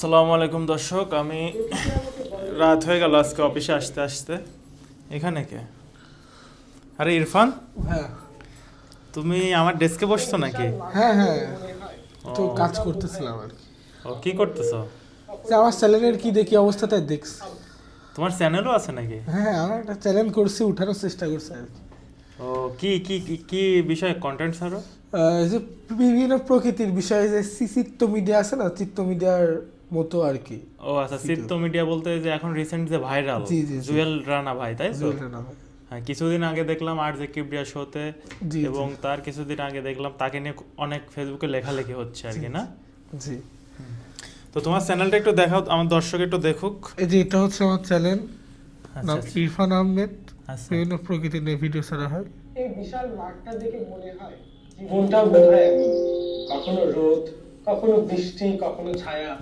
আসসালামু আলাইকুম দর্শক, আমি রাত হয়ে গেল আজকে অফিসে আসতে আসতে। এখানে কে? আরে ইরফান, হ্যাঁ তুমি আমার ডেস্কে বসছো নাকি? হ্যাঁ হ্যাঁ তো ও, কাজ করতেছিলাম আর কি। ও কি করতেছো? যে আমার চ্যানেলের কি দেখি অবস্থা তাই দেখছি। তোমার চ্যানেলও আছে নাকি? হ্যাঁ আমার একটা চ্যানেল করছি, উঠানোর চেষ্টা করছি আর কি। ও কি কি কি কি বিষয়ে কন্টেন্ট ছাড়ো? এই যে বিভিন্ন প্রকৃতির বিষয়ে যে চিত্ত মিডিয়া আছে না, চিত্ত মিডিয়ার মতো আর কি। ও আচ্ছা, সিদ্ধ মিডিয়া বলতে যে এখন রিসেন্ট যে ভাইরাল জি, জি, জি। জুয়েল রানা ভাই, তাই তো? জুয়েলটা নাম। হ্যাঁ, কিছুদিন আগে দেখলাম আর যে কিবরিয়া শোতে, জি, এবং জি, তার কিছুদিন আগে দেখলাম তাকে নিয়ে অনেক ফেসবুকে লেখালেখি হচ্ছে আর কি, না? জি। তো তোমার চ্যানেলটা একটু দেখাও, আমার দর্শক একটু দেখুক। এই যে এটা হচ্ছে আমার চ্যানেল, আচ্ছা নাম আচ্ছা। ইরফান আহমেদ। আচ্ছা। বিভিন্ন প্রকৃতি নিয়ে ভিডিও ছাড়া হয়। এই বিশাল মাঠটা দেখে মনে হয় জীবনটা বোধহয় এমন, কখনো রোদ, কখনো বৃষ্টি, কখনো ছায়া,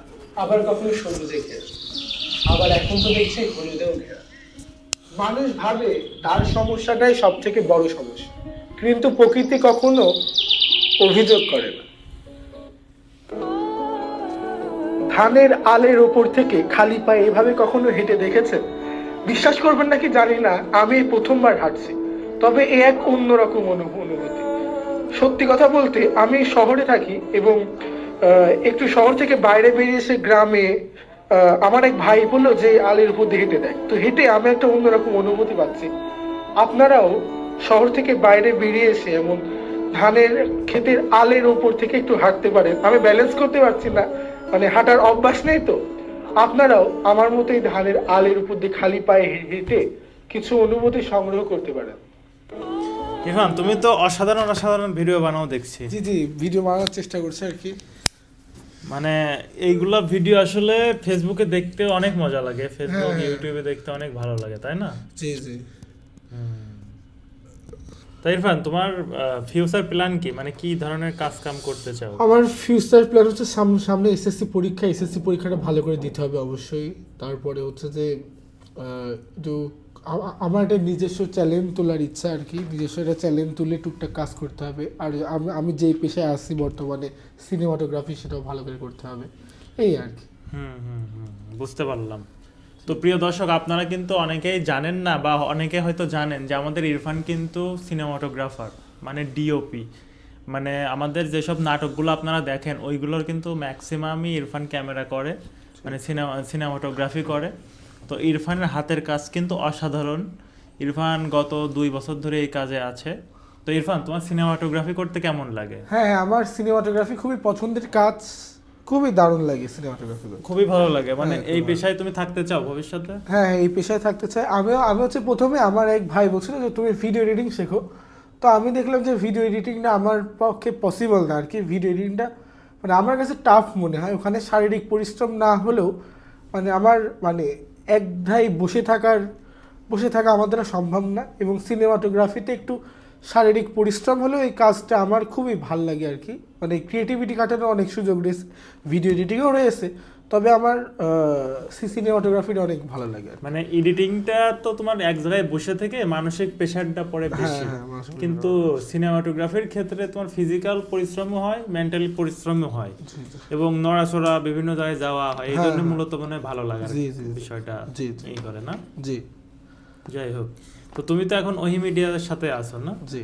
আবার কখনো সবুজে ঘেরা, আবার এখন তো দেখছি হলুদেও ঘেরা। মানুষ ভাবে তার সমস্যাটাই সব থেকে বড় সমস্যা, কিন্তু প্রকৃতি কখনো অভিযোগ করে না। ধানের আলের ওপর থেকে খালি পায়ে এভাবে কখনো হেঁটে দেখেছেন? বিশ্বাস করবেন নাকি জানি না, আমি এই প্রথমবার হাঁটছি, তবে এ এক অন্যরকম অনুভূতি। সত্যি কথা বলতে আমি শহরে থাকি এবং একটু শহর থেকে বাইরে বেরিয়ে এসে গ্রামে আমার এক ভাই বললো যে আলের উপর দিয়ে হেঁটে দেয়, তো হেঁটে আমি একটা অন্যরকম অনুভূতি পাচ্ছি। আপনারাও শহর থেকে বাইরে বেরিয়ে এসে এমন ধানের ক্ষেতের আলের উপর থেকে একটু হাঁটতে পারেন। আমি ব্যালেন্স করতে পারছি না, মানে হাঁটার অভ্যাস নেই, তো আপনারাও আমার মতো এই ধানের আলের উপর দিয়ে খালি পায়ে হেঁটে কিছু অনুভূতি সংগ্রহ করতে পারেন। ইরফান, তুমি তো অসাধারণ অসাধারণ ভিডিও বানাও দেখছি। জি জি, ভিডিও বানানোর চেষ্টা করছি আর কি। মানে এইগুলা ভিডিও আসলে ফেসবুকে দেখতে অনেক মজা লাগে, ফেসবুক হ্যাঁ। ইউটিউবে দেখতে অনেক ভালো লাগে, তাই না? জি জি। তাই ইরফান, তোমার ফিউচার প্ল্যান কি? মানে কি ধরনের কাজ কাম করতে চাও? আমার ফিউচার প্ল্যান হচ্ছে সামনে এসএসসি পরীক্ষা, এসএসসি পরীক্ষাটা ভালো করে দিতে হবে অবশ্যই। তারপরে হচ্ছে যে একটু আমার একটা নিজস্ব চ্যালেঞ্জ তোলার ইচ্ছা আর কি। নিজস্ব একটা চ্যালেঞ্জ তুলে টুকটাক কাজ করতে হবে। আর আমি যেই পেশায় আছি বর্তমানে সিনেমাটোগ্রাফি, সেটাও ভালো করে করতে হবে, এই আর কি। বুঝতে পারলাম। তো প্রিয় দর্শক, আপনারা কিন্তু অনেকেই জানেন না, বা অনেকে হয়তো জানেন যে আমাদের ইরফান কিন্তু সিনেমাটোগ্রাফার, মানে ডিওপি। মানে আমাদের যেসব নাটকগুলো আপনারা দেখেন ওইগুলোর কিন্তু ম্যাক্সিমামই ইরফান ক্যামেরা করে, মানে সিনেমাটোগ্রাফি করে। তো ইরফানের হাতের কাজ কিন্তু অসাধারণ। ইরফান গত 2 বছর ধরে এই কাজে আছে। তো ইরফান, তোমার সিনেমাটোগ্রাফি করতে কেমন লাগে? হ্যাঁ, আমার সিনেমাটোগ্রাফি খুবই পছন্দের কাজ, খুবই দারুণ লাগে সিনেমাটোগ্রাফি করতে। খুবই ভালো লাগে। মানে হ্যাঁ, এই খুব পেশায় তুমি থাকতে চাও ভবিষ্যতে? হ্যাঁ হ্যাঁ, এই পেশায় থাকতে চাই। আমি হচ্ছে প্রথমে আমার এক ভাই বলছিল যে তুমি ভিডিও এডিটিং শেখো। তো আমি দেখলাম যে ভিডিও এডিটিংটা আমার পক্ষে পসিবল না আর কি। ভিডিও এডিটিংটা মানে আমার কাছে টাফ মনে হয়। ওখানে শারীরিক পরিশ্রম না হলেও মানে আমার মানে এক ধাই বসে থাকা আমার দ্বারা সম্ভব না। এবং সিনেমাটোগ্রাফিতে একটু শারীরিক পরিশ্রম হলেও এই কাজটা আমার খুবই ভাল লাগে আর কি। মানে ক্রিয়েটিভিটি কাটানোর অনেক সুযোগ রয়েছে, ভিডিও এডিটিংও রয়েছে, তবে আমার সিনেমাটোগ্রাফিটা অনেক ভালো লাগে আর কি। মানে এডিটিংটা তো তোমার এক জায়গায় বসে থেকে মানসিক প্রেশারটা পড়ে বেশি, হ্যাঁ, মানসিক কিন্তু সিনেমাটোগ্রাফির ক্ষেত্রে তোমার ফিজিক্যাল পরিশ্রমও হয়, মেন্টালি পরিশ্রমও হয়, জি, জি। এবং নড়াচড়া বিভিন্ন জায়গায় যাওয়া হয়। এই হ্যাঁ, জন্য হ্যাঁ। মূলত মানে ভালো লাগার জি, জি, জি। বিষয়টা জি, জি। এই করে, না? জি যাই হোক, তো তুমি তো এখন ওহি মিডিয়ার সাথে আছো, না? জি।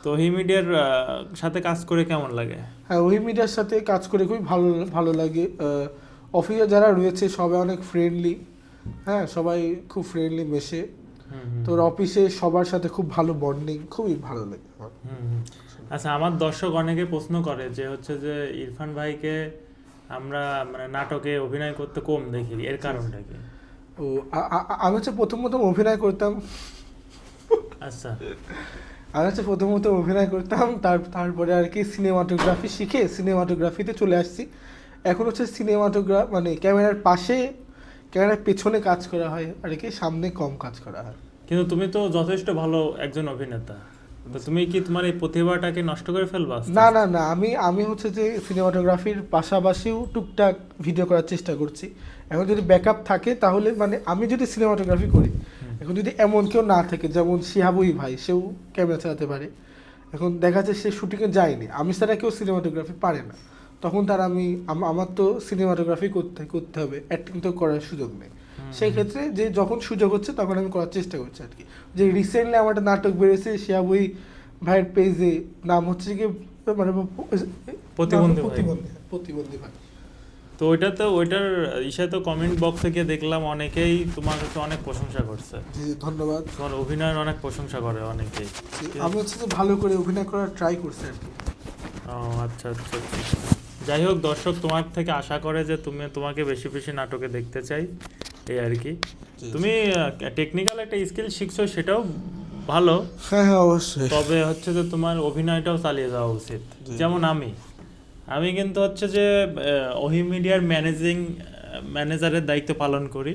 তো ওহি মিডিয়ার সাথে কাজ করে কেমন লাগে? হ্যাঁ, ওই মিডিয়ার সাথে কাজ করে খুবই ভালো ভালো লাগে। অফিসে যারা রয়েছে সবাই অনেক ফ্রেন্ডলি। হ্যাঁ, সবাই খুব ফ্রেন্ডলি মেশে। তোর অফিসে সবার সাথে খুব ভালো বন্ডিং, খুবই ভালো লাগে আমার। আচ্ছা, আমার দর্শক অনেকে প্রশ্ন করে যে হচ্ছে যে ইরফান ভাইকে আমরা মানে নাটকে অভিনয় করতে কম দেখি, এর কারণটা কি? ও আমি হচ্ছে প্রথম অভিনয় করতাম। আচ্ছা। প্রথমত অভিনয় করতাম, তারপরে আর কি সিনেমাটোগ্রাফি শিখে সিনেমাটোগ্রাফিতে চলে আসছি। এখন হচ্ছে মানে ক্যামেরার পেছনে কাজ করা হয় আর কি, সামনে কম কাজ করা হয়। কিন্তু তুমি তো যথেষ্ট ভালো একজন অভিনেতা, তো তুমি কি তোমার এই প্রতিভাটাকে নষ্ট করে ফেলবা আস্তে না আস্তে? না না, আমি হচ্ছে যে সিনেমাটোগ্রাফির পাশাপাশিও টুকটাক ভিডিও করার চেষ্টা করছি। এখন যদি ব্যাকআপ থাকে তাহলে, মানে আমি যদি সিনেমাটোগ্রাফি করি, এখন যদি এমন কেউ না থাকে, যেমন শিহাবুই ভাই, সেও ক্যামেরা চালাতে পারে। এখন দেখা যাচ্ছে সে শুটিংয়ে যায়নি, আমি ছাড়া কেউ সিনেমাটোগ্রাফি পারে না, তখন তার আমার তো সিনেমাটোগ্রাফি করতে হবে, অ্যাক্টিং তো করার সুযোগ নেই। সেই ক্ষেত্রে যে যখন সুযোগ হচ্ছে তখন আমি করার চেষ্টা করছি আর কি। যে রিসেন্টলি আমার একটা নাটক বেরিয়েছে শিহাব ওই ভাইয়ের পেজে, নাম হচ্ছে কি মানে প্রতিবন্ধী ভাই। তো ওইটার তো কমেন্ট বক্সে গিয়ে দেখলাম অনেকেই তোমার কাছে অনেক প্রশংসা করছে। জি ধন্যবাদ। তোমার অভিনয়ের অনেক প্রশংসা করে অনেকেই। আমি হচ্ছে যে ভালো করে অভিনয় করার ট্রাই করছি আর কি। ও আচ্ছা আচ্ছা আচ্ছা। যাই হোক, দর্শক তোমার থেকে আশা করে যে তোমাকে বেশি বেশি নাটকে দেখতে চাই, এই আর কি। তুমি টেকনিক্যাল একটা স্কিল শিখছো, সেটাও ভালো। হ্যাঁ হ্যাঁ অবশ্যই। তবে হচ্ছে যে তোমার অভিনয়টাও চালিয়ে যাওয়া উচিত। যেমন আমি কিন্তু হচ্ছে যে ওহি মিডিয়ার ম্যানেজারের দায়িত্ব পালন করি,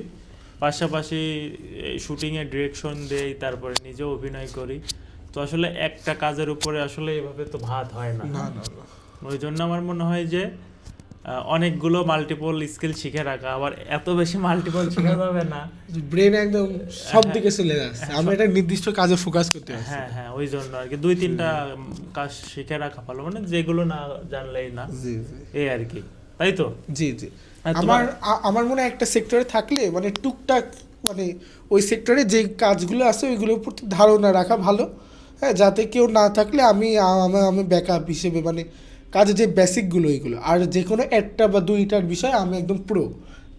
পাশাপাশি শুটিংয়ে ডিরেকশন দেই, তারপরে নিজেও অভিনয় করি। তো আসলে একটা কাজের উপরে আসলে এভাবে তো ভাত হয় না। ওই জন্য আমার মনে হয় যে অনেকগুলো মাল্টিপল স্কিল শিখে রাখা, আবার এত বেশি মাল্টিপল শেখা যাবে না, ব্রেন একদম সব দিকে চলে যাচ্ছে। আমি একটা নির্দিষ্ট কাজে ফোকাস করতে পারছি। হ্যাঁ হ্যাঁ, ওই জন্য আর কি 2-3টা কাজ শিখে রাখা ভালো, মানে যেগুলো না জানলেই না, জি জি এই আর কি, তাই তো? জি জি। আমার মনে হয় একটা সেক্টরে থাকলে মানে টুকটাক মানে ওই সেক্টরে যে কাজগুলো আছে ওইগুলোর প্রতি ধারণা রাখা ভালো, হ্যাঁ, যাতে কেউ না থাকলে আমি ব্যাকআপ হিসেবে মানে কাজের যে বেসিকগুলো ওইগুলো, আর যে কোনো একটা বা দুইটার বিষয় আমি একদম প্রো,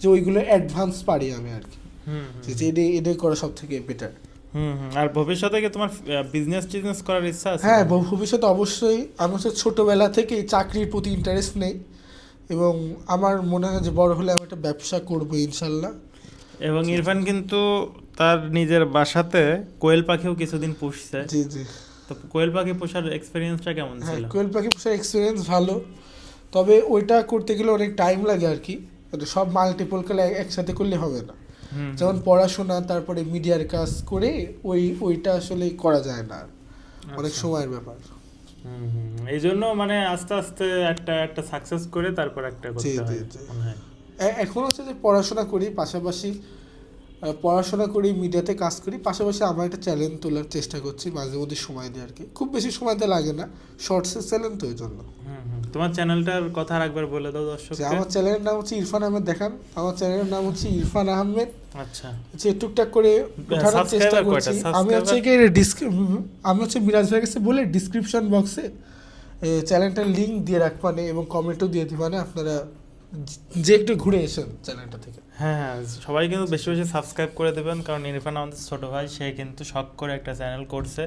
যে ওইগুলো অ্যাডভান্স পারি আমি আর কি। এটাই করা সব থেকে বেটার। আর ভবিষ্যতে কি তোমার বিজনেস করার ইচ্ছা আছে? হ্যাঁ, ভবিষ্যতে অবশ্যই। আমি হচ্ছে ছোটোবেলা থেকে চাকরির প্রতি ইন্টারেস্ট নেই, এবং আমার মনে হয় যে বড় হলে আমি একটা ব্যবসা করবো ইনশাল্লাহ। এবং ইরফান কিন্তু তার নিজের বাসাতে কোয়েল পাখিও কিছুদিন পুষছে। জি জি। তো কোয়েল পাখি পোষার এক্সপেরিয়েন্সটা কেমন ছিল? কোয়েল পাখি পোষার এক্সপিরিয়েন্স ভালো, তবে ওইটা করতে গেলে অনেক টাইম লাগে আর কি। সব মাল্টিপল কালে একসাথে করলে হবে না। যেমন পড়াশোনা তারপরে মিডিয়ার কাজ করে ওইটা আসলে করা যায় না, অনেক সময়ের ব্যাপার। এই জন্য মানে আস্তে আস্তে একটা সাকসেস করে তারপর একটা করতে হয় মনে হয়। এখন হচ্ছে যে পড়াশোনা করি, পাশাপাশি পড়াশোনা করি, মিডিয়াতে কাজ করি, পাশাপাশি আমার একটা চ্যানেল তোলার চেষ্টা করছি, মাঝে মধ্যে সময় দিয়ে আর কি। খুব বেশি সময়তে লাগে না, শর্টসের চ্যানেল তো ওই জন্য। তোমার চ্যানেলটার কথা আরেকবার বলে দাও দর্শককে। আমার চ্যানেলের নাম হচ্ছে ইরফান আহমেদ দেখান। আমার চ্যানেলের নাম হচ্ছে ইরফান আহমেদ। আচ্ছা, যে টুকটাক করে ওঠানোর চেষ্টা করছি। আমি হচ্ছে মিরাজ ভাইয়ের কাছে বলে ডিসক্রিপশন বক্সে চ্যানেলটার লিঙ্ক দিয়ে রাখবানে এবং কমেন্টও দিয়ে দিবানে, আপনারা যে একটু ঘুরে এসেন চ্যানেলটা থেকে। হ্যাঁ, সবাই কিন্তু বেশি বেশি সাবস্ক্রাইব করে দেবেন, কারণ ইরফান আমাদের ছোট ভাই, সে কিন্তু শখ করে একটা চ্যানেল করছে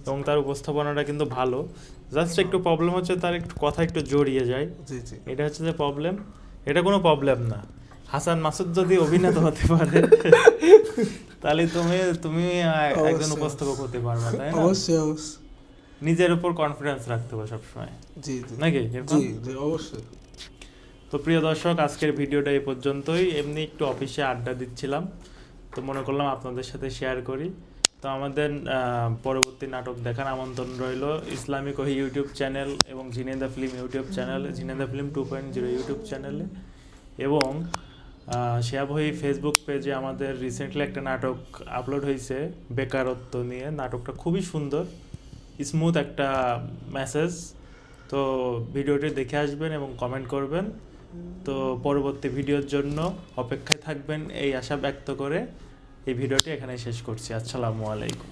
এবং তার উপস্থাপনাটা কিন্তু ভালো। জাস্ট একটু প্রবলেম হচ্ছে তার একটু কথা একটু জড়িয়ে যায়, এটা হচ্ছে যে প্রবলেম। এটা কোনো প্রবলেম না। হাসান মাসুদ যদি অভিনেতা হতে পারে তাহলে তুমি একজন উপস্থাপক হতে পারবে, তাই না? অবশ্যই অবশ্যই। নিজের উপর কনফিডেন্স রাখতে হবে সবসময়, জি জি, নাকি? জি অবশ্যই। তো প্রিয় দর্শক, আজকের ভিডিওটা এই পর্যন্তই। এমনি একটু অফিসে আড্ডা দিচ্ছিলাম, তো মনে করলাম আপনাদের সাথে শেয়ার করি। তো আমাদের পরবর্তী নাটক দেখার আমন্ত্রণ রইল ইসলামিক ওহি ইউটিউব চ্যানেল এবং Jhenaidah film YouTube channel, Jhenaidah film 2.0 YouTube চ্যানেলে, এবং শিহাব ওহি ফেসবুক পেজে আমাদের রিসেন্টলি একটা নাটক আপলোড হয়েছে বেকারত্ব নিয়ে। নাটকটা খুবই সুন্দর, স্মুথ একটা মেসেজ। তো ভিডিওটি দেখে আসবেন এবং কমেন্ট করবেন। তো পরবর্তী ভিডিওর জন্য অপেক্ষায় থাকবেন এই আশা ব্যক্ত করে এই ভিডিওটি এখানে শেষ করছি। আসসালামু আলাইকুম।